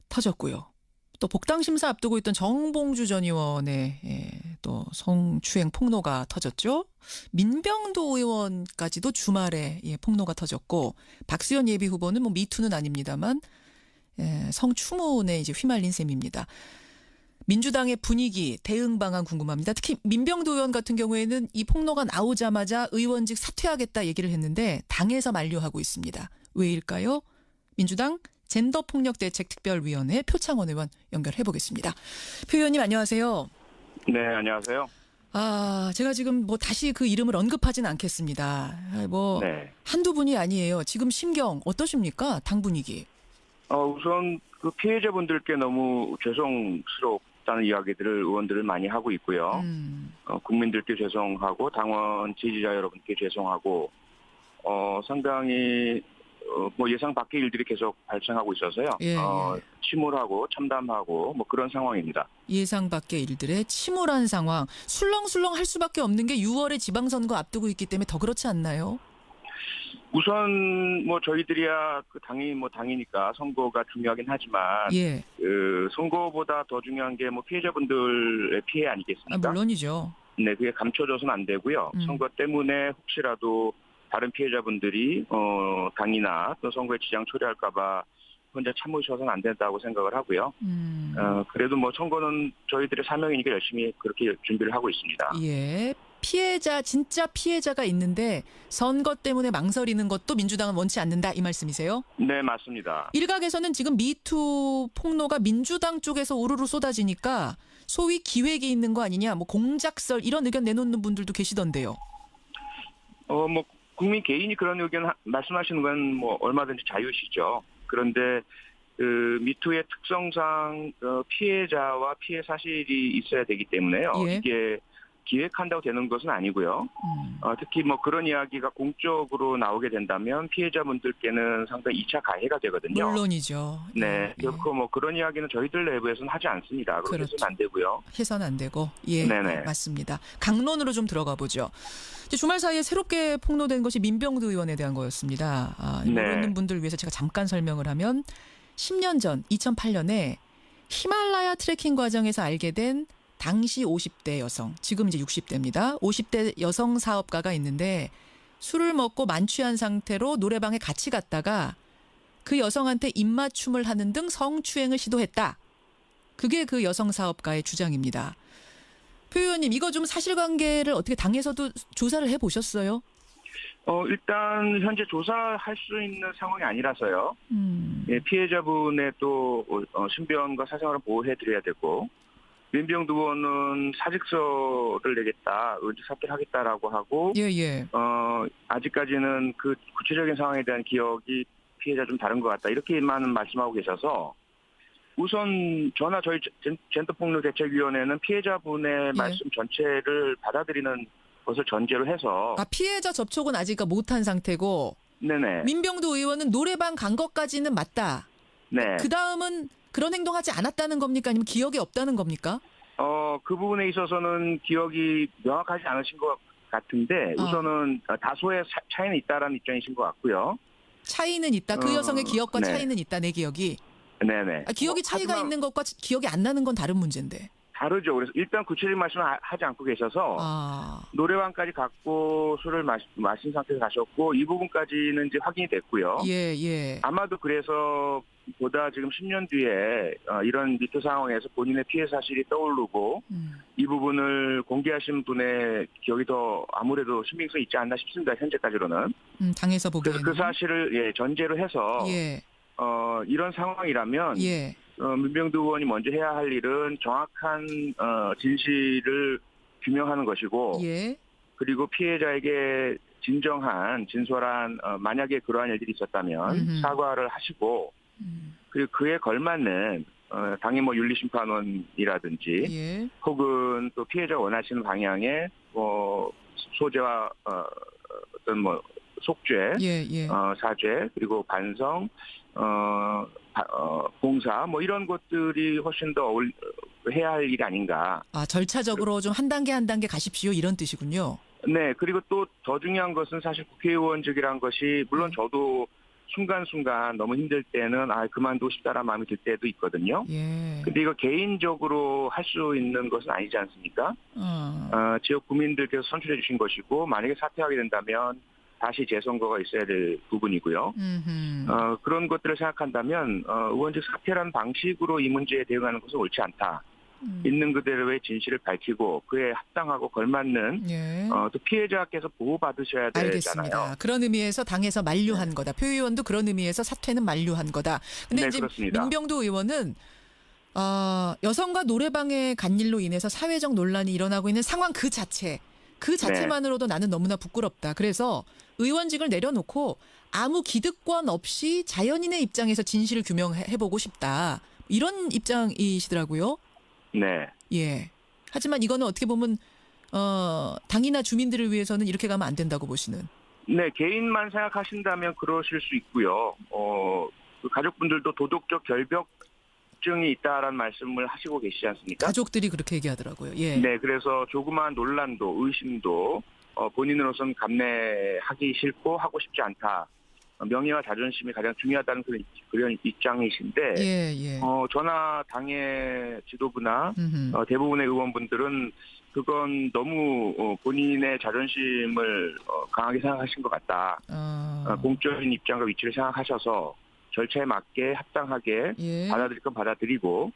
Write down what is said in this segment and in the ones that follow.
터졌고요. 또 복당 심사 앞두고 있던 정봉주 전 의원의 또 성추행 폭로가 터졌죠. 민병도 의원까지도 주말에 폭로가 터졌고 박수현 예비 후보는 뭐 미투는 아닙니다만 성추문에 이제 휘말린 셈입니다. 민주당의 분위기, 대응 방안 궁금합니다. 특히 민병도 의원 같은 경우에는 이 폭로가 나오자마자 의원직 사퇴하겠다 얘기를 했는데 당에서 만류하고 있습니다. 왜일까요? 민주당 젠더폭력대책특별위원회 표창원 의원 연결해 보겠습니다. 표 의원님 안녕하세요. 네, 안녕하세요. 제가 지금 뭐 다시 그 이름을 언급하진 않겠습니다. 네. 한두 분이 아니에요. 지금 심경 어떠십니까? 당 분위기. 우선 그 피해자분들께 너무 죄송스럽다는 이야기들을 의원들을 많이 하고 있고요. 국민들께 죄송하고 당원 지지자 여러분께 죄송하고 상당히 뭐 예상 밖의 일들이 계속 발생하고 있어서요. 침울하고 참담하고 뭐 그런 상황입니다. 예상 밖의 일들에 침울한 상황. 술렁술렁 할 수밖에 없는 게 6월에 지방선거 앞두고 있기 때문에 더 그렇지 않나요? 우선 뭐 저희들이야 그 당이 뭐 당이니까 선거가 중요하긴 하지만 그 선거보다 더 중요한 게 뭐 피해자분들의 피해 아니겠습니까? 물론이죠. 네, 그게 감춰져서는 안 되고요. 선거 때문에 혹시라도 다른 피해자분들이 당이나 또 선거에 지장 초래할까봐 혼자 참으셔서는 안 된다고 생각을 하고요. 그래도 뭐 선거는 저희들의 사명이니까 열심히 그렇게 준비를 하고 있습니다. 피해자 진짜 피해자가 있는데 선거 때문에 망설이는 것도 민주당은 원치 않는다 이 말씀이세요? 네, 맞습니다. 일각에서는 지금 미투 폭로가 민주당 쪽에서 우르르 쏟아지니까 소위 기획이 있는 거 아니냐, 뭐 공작설 이런 의견 내놓는 분들도 계시던데요. 뭐 국민 개인이 그런 의견 말씀하시는 건 뭐 얼마든지 자유시죠. 그런데 그 미투의 특성상 피해자와 피해 사실이 있어야 되기 때문에요. 이게 기획한다고 되는 것은 아니고요. 특히 뭐 그런 이야기가 공적으로 나오게 된다면 피해자분들께는 상당히 2차 가해가 되거든요. 물론이죠. 네, 결코 뭐 그런 이야기는 저희들 내부에서는 하지 않습니다. 그렇게 해서는 안 되고요. 해서는 안 되고. 네네. 맞습니다. 강론으로 좀 들어가 보죠. 주말 사이에 새롭게 폭로된 것이 민병도 의원에 대한 거였습니다. 모르는 분들 위해서 제가 잠깐 설명을 하면 10년 전 2008년에 히말라야 트레킹 과정에서 알게 된 당시 50대 여성, 지금 이제 60대입니다. 50대 여성 사업가가 있는데 술을 먹고 만취한 상태로 노래방에 같이 갔다가 그 여성한테 입맞춤을 하는 등 성추행을 시도했다. 그게 그 여성 사업가의 주장입니다. 표 의원님, 이거 좀 사실관계를 어떻게 당에서도 조사를 해보셨어요? 일단 현재 조사할 수 있는 상황이 아니라서요. 피해자분의 또 신변과 사생활을 보호해드려야 되고 민병도 의원은 사직서를 내겠다, 의원직 사퇴를 하겠다라고 하고, 아직까지는 그 구체적인 상황에 대한 기억이 피해자 좀 다른 것 같다 이렇게만 말씀하고 계셔서 우선 저나 저희 젠더폭력대책위원회는 피해자분의 말씀 전체를 받아들이는 것을 전제로 해서 피해자 접촉은 아직 못한 상태고, 네네. 민병도 의원은 노래방 간 것까지는 맞다. 네. 그 다음은 그런 행동하지 않았다는 겁니까? 아니면 기억이 없다는 겁니까? 그 부분에 있어서는 기억이 명확하지 않으신 것 같은데 우선은 다소의 차이는 있다라는 입장이신 것 같고요. 차이는 있다. 그 여성의 기억과 차이는 있다. 내 기억이. 네네. 기억이 차이가 있는 것과 기억이 안 나는 건 다른 문제인데. 다르죠. 그래서 일단 구체적인 말씀을 하지 않고 계셔서 노래방까지 갔고 술을 마신 상태에서 가셨고 이 부분까지는 이제 확인이 됐고요. 아마도 그래서 보다 지금 10년 뒤에 이런 미투 상황에서 본인의 피해 사실이 떠오르고 이 부분을 공개하신 분의 기억이 더 아무래도 신빙성이 있지 않나 싶습니다. 현재까지로는. 당에서 보기에는. 그래서 그 사실을 전제로 해서 이런 상황이라면 민병도 의원이 먼저 해야 할 일은 정확한 진실을 규명하는 것이고 그리고 피해자에게 진정한 진솔한 만약에 그러한 일들이 있었다면 사과를 하시고 그리고 그에 걸맞는 당의 뭐 윤리심판원이라든지 혹은 또 피해자가 원하시는 방향의 소재와 어떤 뭐 속죄, 사죄 그리고 반성, 봉사 뭐 이런 것들이 훨씬 더 해야 할 일이 아닌가. 절차적으로 좀 한 단계 한 단계 가십시오 이런 뜻이군요. 네, 그리고 또 더 중요한 것은 사실 국회의원직이란 것이 물론 저도 순간순간 너무 힘들 때는 그만두고 싶다라는 마음이 들 때도 있거든요. 예. 근데 이거 개인적으로 할 수 있는 것은 아니지 않습니까? 지역 구민들께서 선출해 주신 것이고 만약에 사퇴하게 된다면 다시 재선거가 있어야 될 부분이고요. 그런 것들을 생각한다면 의원직 사퇴라는 방식으로 이 문제에 대응하는 것은 옳지 않다. 있는 그대로의 진실을 밝히고 그에 합당하고 걸맞는 또 피해자께서 보호받으셔야 되잖아요. 알겠습니다. 그런 의미에서 당에서 만류한 거다. 표 의원도 그런 의미에서 사퇴는 만류한 거다. 근데 이제 그렇습니다. 민병두 의원은 여성과 노래방에 간 일로 인해서 사회적 논란이 일어나고 있는 상황 그 자체만으로도 나는 너무나 부끄럽다. 그래서 의원직을 내려놓고 아무 기득권 없이 자연인의 입장에서 진실을 규명해보고 싶다. 이런 입장이시더라고요. 네. 예. 하지만 이거는 어떻게 보면 당이나 주민들을 위해서는 이렇게 가면 안 된다고 보시는. 네, 개인만 생각하신다면 그러실 수 있고요. 그 가족분들도 도덕적 결벽증이 있다라는 말씀을 하시고 계시지 않습니까? 가족들이 그렇게 얘기하더라고요. 예. 네, 그래서 조그마한 논란도 의심도 본인으로서는 감내하기 싫고 하고 싶지 않다. 명예와 자존심이 가장 중요하다는 그런 입장이신데 저나 당의 지도부나 대부분의 의원분들은 그건 너무 본인의 자존심을 강하게 생각하신 것 같다. 공적인 입장과 위치를 생각하셔서 절차에 맞게 합당하게 받아들일 건 받아들이고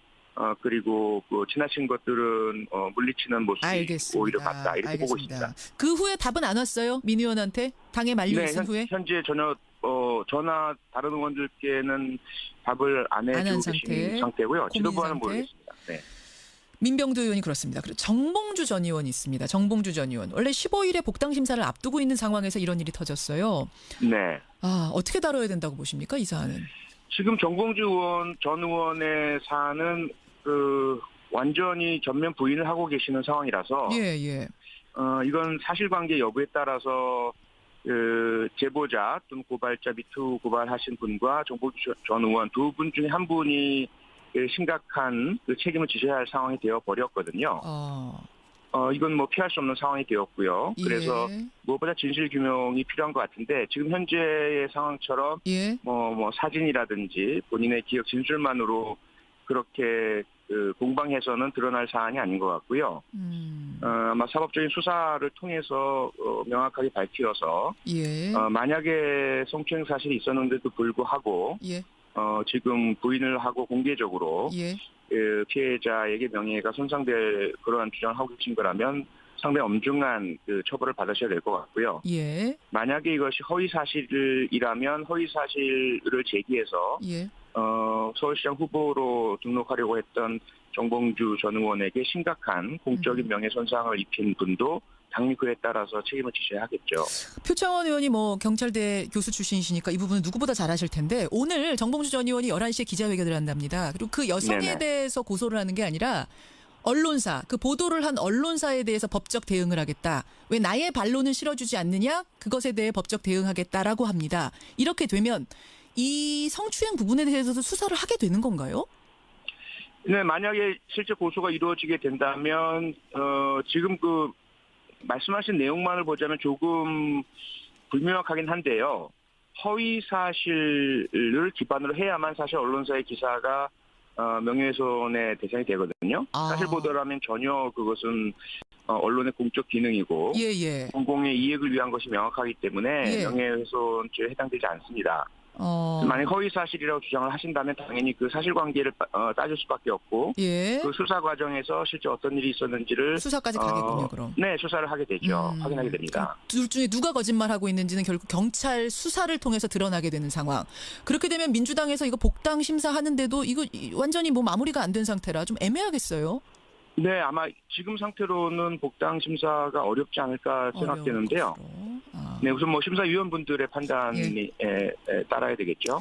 그리고 그 지나친 것들은 물리치는 모습이 알겠습니다. 오히려 맞다. 이렇게 보고 있습니다. 그 후에 답은 안 왔어요? 민 의원한테? 당에 만류했은 후에? 현재 전혀 저나 다른 의원들께는 답을 안 해주고 계신 상태고요. 지도부와는 모르겠습니다. 네. 민병두 의원이 그렇습니다. 그리고 정봉주 전 의원이 있습니다. 정봉주 전 의원. 원래 15일에 복당 심사를 앞두고 있는 상황에서 이런 일이 터졌어요. 네. 어떻게 다뤄야 된다고 보십니까? 이 사안은. 지금 정봉주 전 의원의 사안은 완전히 전면 부인을 하고 계시는 상황이라서 이건 사실관계 여부에 따라서 제보자 또는 고발자 미투 고발하신 분과 정봉주 전 의원 두 분 중에 한 분이 심각한 책임을 지셔야 할 상황이 되어 버렸거든요. 이건 뭐 피할 수 없는 상황이 되었고요. 그래서 무엇보다 진실 규명이 필요한 것 같은데 지금 현재의 상황처럼 뭐 사진이라든지 본인의 기억 진술만으로 그렇게 공방해서는 드러날 사안이 아닌 것 같고요. 아마 사법적인 수사를 통해서 명확하게 밝혀서 만약에 성추행 사실이 있었는데도 불구하고 지금 부인을 하고 공개적으로 피해자에게 명예가 손상될 그러한 주장을 하고 계신 거라면 상당히 엄중한 처벌을 받으셔야 될 것 같고요. 만약에 이것이 허위사실이라면 허위사실을 제기해서 서울시장 후보로 등록하려고 했던 정봉주 전 의원에게 심각한 공적인 명예손상을 입힌 분도 당연히 그에 따라서 책임을 지셔야 하겠죠. 표창원 의원이 뭐 경찰대 교수 출신이시니까 이 부분은 누구보다 잘 아실 텐데 오늘 정봉주 전 의원이 11시에 기자회견을 한답니다. 그리고 그 여성에 대해서 고소를 하는 게 아니라 언론사, 그 보도를 한 언론사에 대해서 법적 대응을 하겠다. 왜 나의 반론은 실어주지 않느냐? 그것에 대해 법적 대응하겠다라고 합니다. 이렇게 되면 이 성추행 부분에 대해서도 수사를 하게 되는 건가요? 네, 만약에 실제 고소가 이루어지게 된다면 지금 말씀하신 내용만을 보자면 조금 불명확하긴 한데요. 허위 사실을 기반으로 해야만 사실 언론사의 기사가 명예훼손의 대상이 되거든요. 사실 보도라면 전혀 그것은 언론의 공적 기능이고 공공의 이익을 위한 것이 명확하기 때문에 명예훼손죄에 해당되지 않습니다. 만약 허위 사실이라고 주장을 하신다면 당연히 그 사실관계를 따질 수밖에 없고 그 수사 과정에서 실제 어떤 일이 있었는지를 수사까지 가겠군요. 그럼. 네, 수사를 하게 되죠. 확인하게 됩니다. 둘 중에 누가 거짓말하고 있는지는 결국 경찰 수사를 통해서 드러나게 되는 상황. 그렇게 되면 민주당에서 이거 복당 심사하는데도 이거 완전히 뭐 마무리가 안 된 상태라 좀 애매하겠어요. 네, 아마 지금 상태로는 복당 심사가 어렵지 않을까 생각되는데요. 네, 우선 뭐 심사위원분들의 판단이 따라야 되겠죠.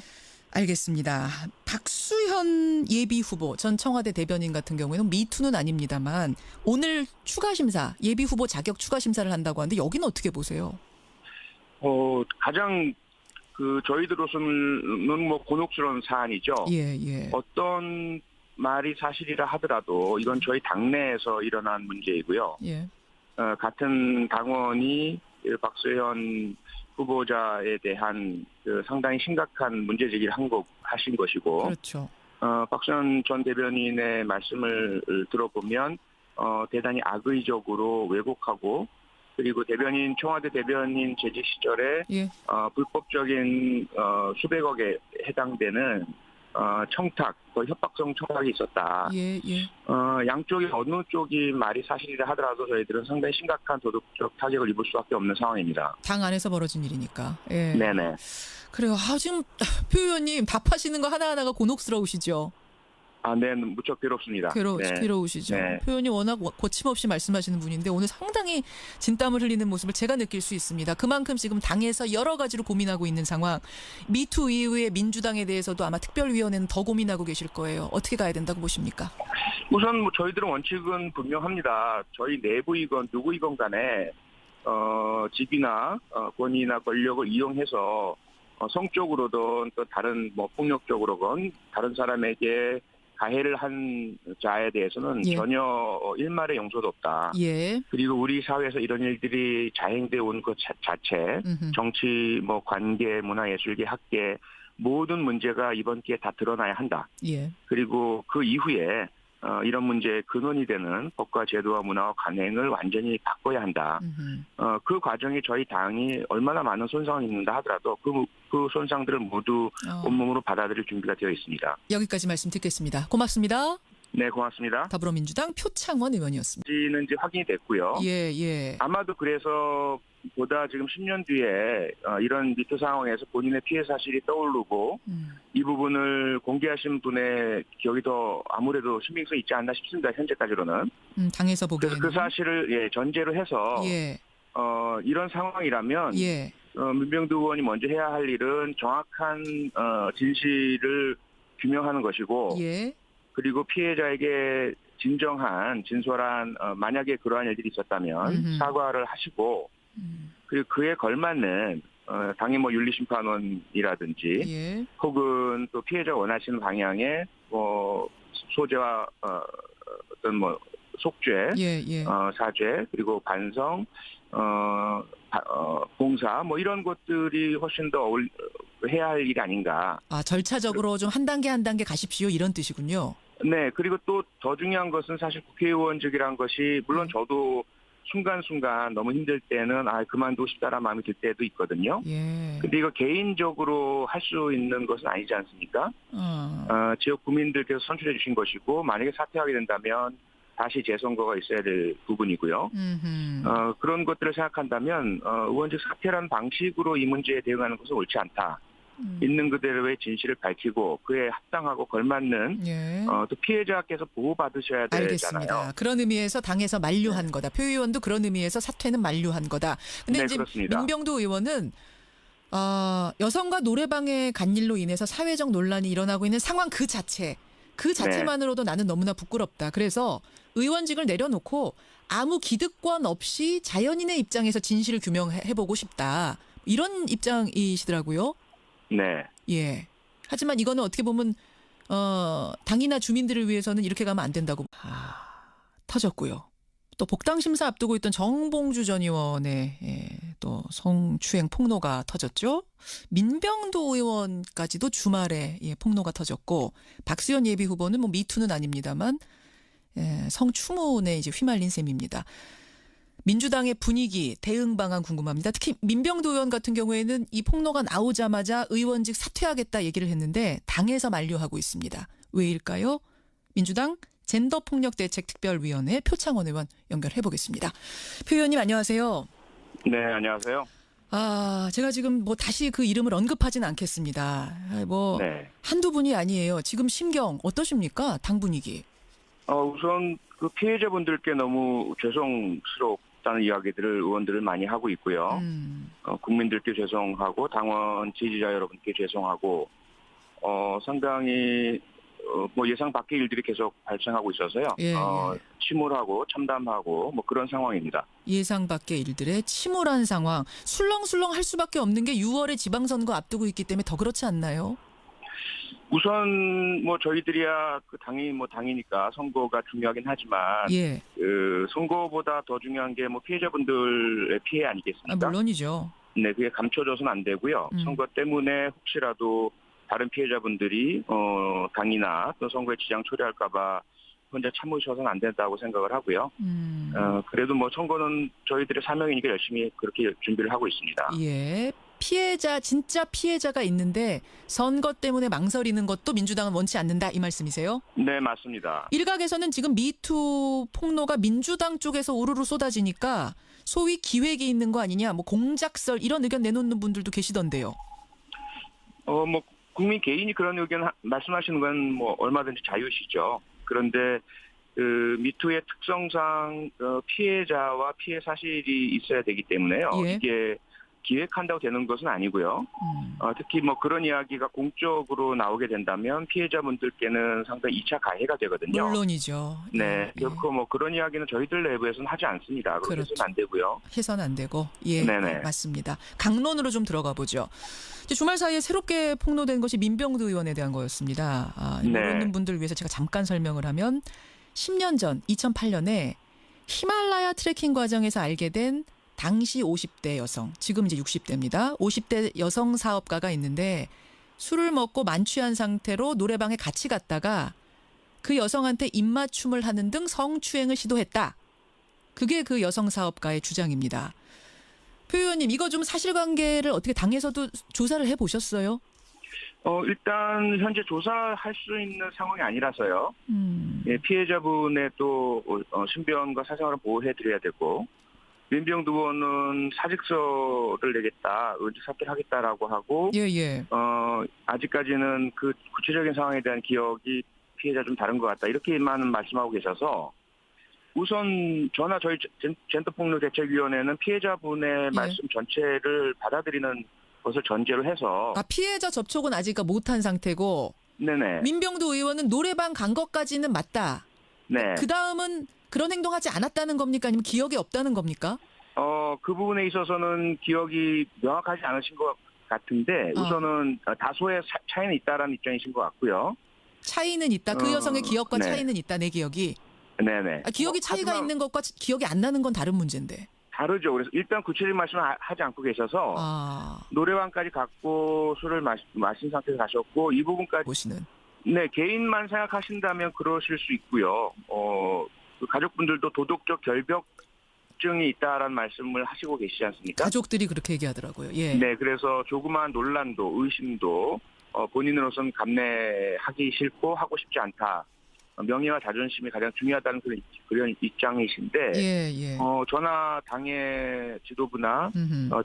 알겠습니다. 박수현 예비 후보 전 청와대 대변인 같은 경우에는 미투는 아닙니다만 오늘 추가 심사, 예비 후보 자격 추가 심사를 한다고 하는데 여기는 어떻게 보세요? 가장 저희들로서는 뭐 곤혹스러운 사안이죠. 어떤 말이 사실이라 하더라도 이건 저희 당내에서 일어난 문제이고요. 같은 당원이 박수현 후보자에 대한 그 상당히 심각한 문제 제기를 하신 것이고, 그렇죠. 박수현 전 대변인의 말씀을 들어보면 대단히 악의적으로 왜곡하고, 그리고 청와대 대변인 재직 시절에 예. 불법적인 수백억에 해당되는 청탁, 협박성 청탁이 있었다. 예, 예. 양쪽이 어느 쪽이 말이 사실이라 하더라도 저희들은 상당히 심각한 도덕적 타격을 입을 수밖에 없는 상황입니다. 당 안에서 벌어진 일이니까. 예. 네네. 그래요. 지금 표 의원님 답하시는 거 하나하나가 곤혹스러우시죠? 네, 무척 괴롭습니다. 괴로우시죠. 네. 표현이 워낙 거침없이 말씀하시는 분인데 오늘 상당히 진땀을 흘리는 모습을 제가 느낄 수 있습니다. 그만큼 지금 당에서 여러 가지로 고민하고 있는 상황. 미투 이후에 민주당에 대해서도 아마 특별위원회는 더 고민하고 계실 거예요. 어떻게 가야 된다고 보십니까? 우선 저희들은 원칙은 분명합니다. 저희 내부이건 누구이건 간에 직위나 권위나 권력을 이용해서 성적으로든 또 다른 폭력적으로건 다른 사람에게 가해를 한 자에 대해서는 예. 전혀 일말의 용서도 없다. 예. 그리고 우리 사회에서 이런 일들이 자행돼 온 것 자체, 정치, 관계, 문화예술계, 학계 모든 문제가 이번 기회에 다 드러나야 한다. 예. 그리고 그 이후에 이런 문제의 근원이 되는 법과 제도와 문화와 관행을 완전히 바꿔야 한다. 그 과정에 저희 당이 얼마나 많은 손상을 입는다 하더라도 그 손상들을 모두 온몸으로 받아들일 준비가 되어 있습니다. 여기까지 말씀 듣겠습니다. 고맙습니다. 네, 고맙습니다. 더불어민주당 표창원 의원이었습니다. 지는 이제 확인이 됐고요. 예. 아마도 그래서 보다 지금 10년 뒤에 이런 미투 상황에서 본인의 피해 사실이 떠오르고 이 부분을 공개하신 분의 기억이 더 아무래도 신빙성이 있지 않나 싶습니다. 현재까지로는. 당에서 보기에는. 그 사실을 전제로 해서 이런 상황이라면 민병두 의원이 먼저 해야 할 일은 정확한 진실을 규명하는 것이고 그리고 피해자에게 진솔한 만약에 그러한 일들이 있었다면 사과를 하시고 그리고 그에 걸맞는 당의 윤리심판원이라든지 혹은 또 피해자가 원하시는 방향의 소재와 어떤 속죄, 사죄 그리고 반성, 봉사 이런 것들이 훨씬 더 해야 할 일이 아닌가. 절차적으로 좀 한 단계 한 단계 가십시오 이런 뜻이군요. 네, 그리고 또 더 중요한 것은 사실 국회의원직이란 것이 물론 저도 순간순간 너무 힘들 때는 그만두고 싶다라는 마음이 들 때도 있거든요. 근데 이거 개인적으로 할 수 있는 것은 아니지 않습니까? 지역 국민들께서 선출해 주신 것이고 만약에 사퇴하게 된다면 다시 재선거가 있어야 될 부분이고요. 그런 것들을 생각한다면 의원직 사퇴라는 방식으로 이 문제에 대응하는 것은 옳지 않다. 있는 그대로의 진실을 밝히고 그에 합당하고 걸맞는 또 피해자께서 보호받으셔야 되잖아요. 알겠습니다. 그런 의미에서 당에서 만류한 거다. 표 의원도 그런 의미에서 사퇴는 만류한 거다. 근데 이제 그렇습니다. 민병두 의원은 여성과 노래방에 간 일로 인해서 사회적 논란이 일어나고 있는 상황 그 자체만으로도 나는 너무나 부끄럽다. 그래서 의원직을 내려놓고 아무 기득권 없이 자연인의 입장에서 진실을 규명해보고 싶다. 이런 입장이시더라고요. 네. 하지만 이거는 어떻게 보면 당이나 주민들을 위해서는 이렇게 가면 안 된다고. 터졌고요. 또 복당 심사 앞두고 있던 정봉주 전 의원의 또 성추행 폭로가 터졌죠. 민병도 의원까지도 주말에 폭로가 터졌고 박수현 예비 후보는 미투는 아닙니다만 성추문에 이제 휘말린 셈입니다. 민주당의 분위기, 대응 방안 궁금합니다. 특히 민병도 의원 같은 경우에는 이 폭로가 나오자마자 의원직 사퇴하겠다 얘기를 했는데 당에서 만류하고 있습니다. 왜일까요? 민주당 젠더폭력대책특별위원회 표창원 의원 연결해 보겠습니다. 표 의원님 안녕하세요. 네, 안녕하세요. 제가 지금 다시 그 이름을 언급하지는 않겠습니다. 한두 분이 아니에요. 지금 심경 어떠십니까? 당 분위기. 우선 그 피해자분들께 너무 죄송스럽다는 이야기들을 의원들을 많이 하고 있고요. 국민들께 죄송하고 당원 지지자 여러분께 죄송하고 상당히 예상 밖의 일들이 계속 발생하고 있어서요. 침울하고 참담하고 그런 상황입니다. 예상 밖의 일들의 침울한 상황. 술렁술렁 할 수밖에 없는 게 6월에 지방선거 앞두고 있기 때문에 더 그렇지 않나요? 우선 저희들이야 그 당이 당이니까 선거가 중요하긴 하지만 그 선거보다 더 중요한 게 피해자분들의 피해 아니겠습니까? 물론이죠. 네, 그게 감춰져서는 안 되고요. 선거 때문에 혹시라도 다른 피해자분들이 당이나 또 선거에 지장 초래할까봐 혼자 참으셔서는 안 된다고 생각을 하고요. 그래도 뭐 선거는 저희들의 사명이니까 열심히 그렇게 준비를 하고 있습니다. 예. 진짜 피해자가 있는데 선거 때문에 망설이는 것도 민주당은 원치 않는다 이 말씀이세요? 네, 맞습니다. 일각에서는 지금 미투 폭로가 민주당 쪽에서 우르르 쏟아지니까 소위 기획이 있는 거 아니냐, 뭐 공작설 이런 의견 내놓는 분들도 계시던데요. 뭐 국민 개인이 그런 의견 말씀하시는 건 뭐 얼마든지 자유시죠. 그런데 그 미투의 특성상 피해자와 피해 사실이 있어야 되기 때문에요. 예. 이게 기획한다고 되는 것은 아니고요. 특히 뭐 그런 이야기가 공적으로 나오게 된다면 피해자분들께는 상당히 2차 가해가 되거든요. 물론이죠. 네, 결코 뭐 그런 이야기는 저희들 내부에서는 하지 않습니다. 그렇게 해서는 안 되고요. 해서는 안 되고. 예, 네네. 맞습니다. 강론으로 좀 들어가 보죠. 이제 주말 사이에 새롭게 폭로된 것이 민병두 의원에 대한 거였습니다. 모르는 분들을 위해서 제가 잠깐 설명을 하면 10년 전 2008년에 히말라야 트레킹 과정에서 알게 된 당시 50대 여성, 지금 이제 60대입니다. 50대 여성 사업가가 있는데 술을 먹고 만취한 상태로 노래방에 같이 갔다가 그 여성한테 입맞춤을 하는 등 성추행을 시도했다. 그게 그 여성 사업가의 주장입니다. 표 의원님, 이거 좀 사실관계를 어떻게 당에서도 조사를 해보셨어요? 일단 현재 조사할 수 있는 상황이 아니라서요. 예, 피해자분의 또 신변과 사생활을 보호해드려야 되고 민병두 의원은 사직서를 내겠다, 의지 사퇴를 하겠다라고 하고, 아직까지는 그 구체적인 상황에 대한 기억이 피해자 좀 다른 것 같다 이렇게만 말씀하고 계셔서 우선 저나 저희 젠더폭력대책위원회는 피해자분의 말씀 전체를 받아들이는 것을 전제로 해서 피해자 접촉은 아직 못한 상태고, 네네. 민병두 의원은 노래방 간 것까지는 맞다. 네. 그 다음은 그런 행동하지 않았다는 겁니까? 아니면 기억이 없다는 겁니까? 그 부분에 있어서는 기억이 명확하지 않으신 것 같은데 우선은 다소의 차이는 있다라는 입장이신 것 같고요. 차이는 있다. 그 여성의 기억과 차이는 있다. 내 기억이. 네네. 기억이 차이가 있는 것과 기억이 안 나는 건 다른 문제인데. 다르죠. 그래서 일단 구체적인 말씀을 하지 않고 계셔서 노래방까지 갔고 술을 마신 상태에서 가셨고 이 부분까지 보시는. 네, 개인만 생각하신다면 그러실 수 있고요. 가족분들도 도덕적 결벽증이 있다라는 말씀을 하시고 계시지 않습니까? 가족들이 그렇게 얘기하더라고요. 예. 네, 그래서 조그마한 논란도 의심도 본인으로서는 감내하기 싫고 하고 싶지 않다. 명예와 자존심이 가장 중요하다는 그런 입장이신데 저나 당의 지도부나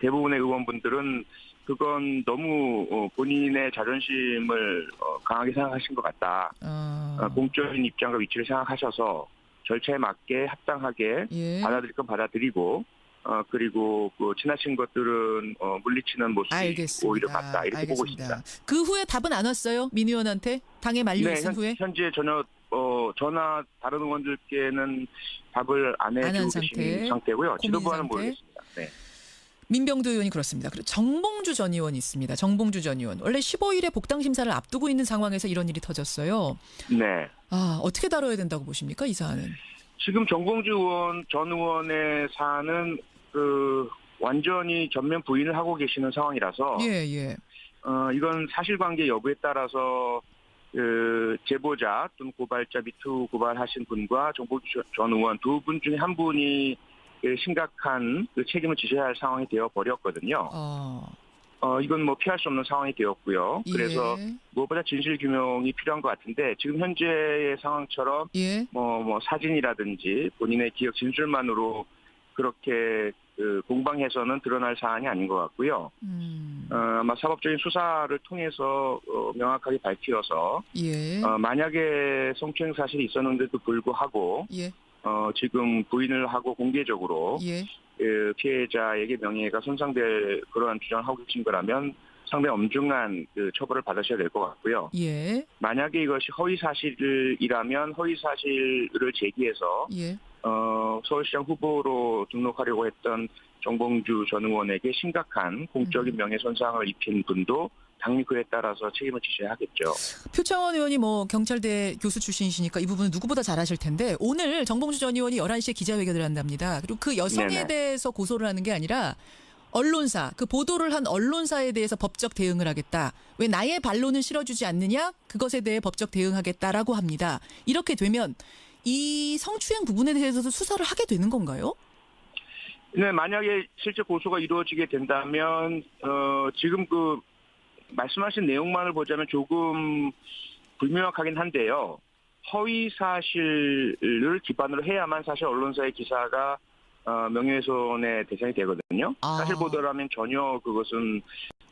대부분의 의원분들은 그건 너무 본인의 자존심을 강하게 생각하신 것 같다. 공적인 입장과 위치를 생각하셔서 절차에 맞게 합당하게 받아들일 건 받아들이고 그리고 그 지나친 것들은 물리치는 모습이 알겠습니다. 오히려 맞다. 이렇게 보고 있습니다. 그 후에 답은 안 왔어요? 민 의원한테? 당에 만류 있은 후에? 현재 전혀 저나 다른 의원들께는 답을 안 해주고 계신 상태고요. 지도부와는 모르겠습니다. 네. 민병두 의원이 그렇습니다. 그리고 정봉주 전 의원이 있습니다. 정봉주 전 의원. 원래 15일에 복당 심사를 앞두고 있는 상황에서 이런 일이 터졌어요. 네. 어떻게 다뤄야 된다고 보십니까? 이 사안은. 지금 정봉주 전 의원의 사안은 완전히 전면 부인을 하고 계시는 상황이라서 이건 사실관계 여부에 따라서 제보자 또는 고발자 미투 고발하신 분과 정봉주 전 의원 두 분 중에 한 분이 심각한 책임을 지셔야 할 상황이 되어 버렸거든요. 이건 뭐 피할 수 없는 상황이 되었고요. 그래서 무엇보다 진실 규명이 필요한 것 같은데 지금 현재의 상황처럼 뭐 사진이라든지 본인의 기억 진술만으로 그렇게 공방해서는 드러날 사안이 아닌 것 같고요. 아마 사법적인 수사를 통해서 명확하게 밝혀서 만약에 성추행 사실이 있었는데도 불구하고 지금 부인을 하고 공개적으로 피해자에게 명예가 손상될 그러한 주장을 하고 계신 거라면 상당히 엄중한 처벌을 받으셔야 될 것 같고요. 만약에 이것이 허위사실이라면 허위사실을 제기해서 서울시장 후보로 등록하려고 했던 정봉주 전 의원에게 심각한 공적인 명예손상을 입힌 분도 당연히 그에 따라서 책임을 지셔야 하겠죠. 표창원 의원이 뭐 경찰대 교수 출신이시니까 이 부분은 누구보다 잘 아실 텐데 오늘 정봉주 전 의원이 11시에 기자회견을 한답니다. 그리고 그 여성에 대해서 고소를 하는 게 아니라 언론사, 그 보도를 한 언론사에 대해서 법적 대응을 하겠다. 왜 나의 반론은 실어주지 않느냐? 그것에 대해 법적 대응하겠다라고 합니다. 이렇게 되면 이 성추행 부분에 대해서도 수사를 하게 되는 건가요? 네, 만약에 실제 고소가 이루어지게 된다면 지금 그 말씀하신 내용만을 보자면 조금 불명확하긴 한데요. 허위 사실을 기반으로 해야만 사실 언론사의 기사가 명예훼손의 대상이 되거든요. 사실 보도라면 전혀 그것은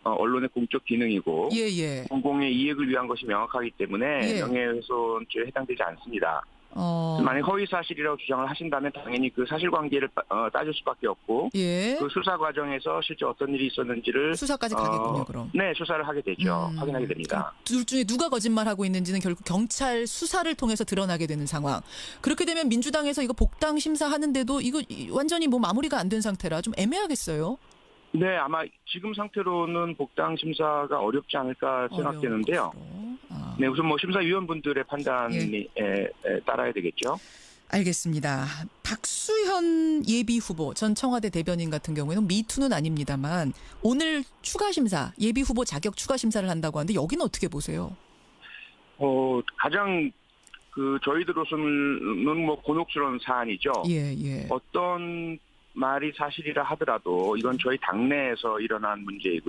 언론의 공적 기능이고 공공의 이익을 위한 것이 명확하기 때문에 명예훼손죄에 해당되지 않습니다. 만약 허위 사실이라고 주장을 하신다면 당연히 그 사실관계를 따질 수밖에 없고 그 수사 과정에서 실제 어떤 일이 있었는지를 수사까지 가겠군요. 그럼. 네, 수사를 하게 되죠. 확인하게 됩니다. 둘 중에 누가 거짓말하고 있는지는 결국 경찰 수사를 통해서 드러나게 되는 상황. 그렇게 되면 민주당에서 이거 복당 심사하는데도 이거 완전히 뭐 마무리가 안 된 상태라 좀 애매하겠어요. 네, 아마 지금 상태로는 복당 심사가 어렵지 않을까 생각되는데요. 네, 우선 뭐 심사위원분들의 판단에 따라야 되겠죠. 알겠습니다. 박수현 예비 후보 전 청와대 대변인 같은 경우에는 미투는 아닙니다만 오늘 추가 심사 예비 후보 자격 추가 심사를 한다고 하는데 여기는 어떻게 보세요? 가장 그 저희들로서는 뭐 곤혹스러운 사안이죠. 어떤 말이 사실이라 하더라도 이건 저희 당내에서 일어난 문제이고요.